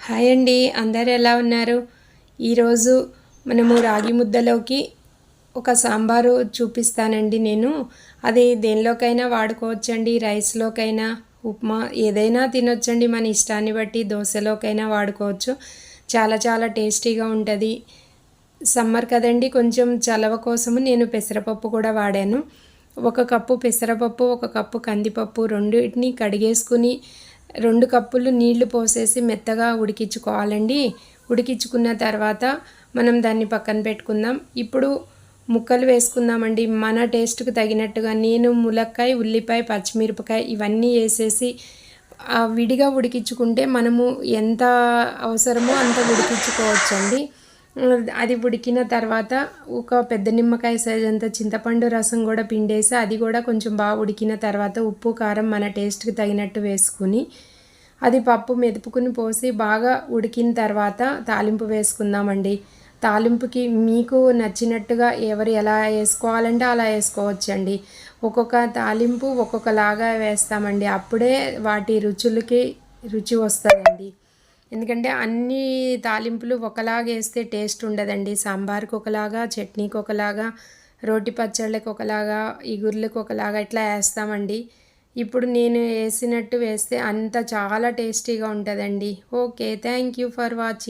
Hi అండి, అందరు ఎలా ఉన్నారు? ఈరోజు మనము రాగి ముద్దలోకి ఒక సాంబారు చూపిస్తానండి నేను. అది దేనిలోకైనా వాడుకోవచ్చండి, రైస్లోకైనా, ఉప్మా ఏదైనా తినొచ్చండి, మన ఇష్టాన్ని బట్టి దోశలోకైనా వాడుకోవచ్చు. చాలా చాలా టేస్టీగా ఉంటుంది. సమ్మర్ కదండి, కొంచెం చలవ కోసము నేను పెసరపప్పు కూడా వాడాను. 1 కప్పు పెసరపప్పు, 1 కప్పు కందిపప్పు రెండింటిని కడిగేసుకుని 2 కప్పులు నీళ్లు పోసేసి మెత్తగా ఉడికించుకోవాలండి. ఉడికించుకున్న తర్వాత మనం దాన్ని పక్కన పెట్టుకుందాం. ఇప్పుడు ముక్కలు వేసుకుందామండి, మన టేస్ట్కి తగినట్టుగా. నేను ములక్కాయ, ఉల్లిపాయ, పచ్చిమిరపకాయ ఇవన్నీ వేసేసి విడిగా ఉడికించుకుంటే మనము ఎంత అవసరమో అంత ఉడికించుకోవచ్చండి. అది ఉడికిన తర్వాత ఒక పెద్ద నిమ్మకాయ సైజ్ అంత చింతపండు రసం కూడా పిండేసి అది కూడా కొంచెం బాగా ఉడికిన తర్వాత ఉప్పు కారం మన టేస్ట్కి తగినట్టు వేసుకుని అది పప్పు మెదుపుకుని పోసి బాగా ఉడికిన తర్వాత తాలింపు వేసుకుందామండి. తాలింపుకి మీకు నచ్చినట్టుగా ఎవరు ఎలా వేసుకోవాలంటే అలా వేసుకోవచ్చండి. ఒక్కొక్క తాలింపు ఒక్కొక్కలాగా వేస్తామండి, అప్పుడే వాటి రుచి వస్తుందండి. ఎందుకంటే అన్ని తాలింపులు ఒకలాగా వేస్తే టేస్ట్ ఉండదండి. సాంబార్కి ఒకలాగా, చట్నీకి ఒకలాగా, రోటి పచ్చళ్ళకి ఒకలాగా, ఇగుర్లకు ఒకలాగా ఇట్లా వేస్తామండి. ఇప్పుడు నేను వేసినట్టు వేస్తే అంత చాలా టేస్టీగా ఉంటుందండి. Okay, thank you for watching.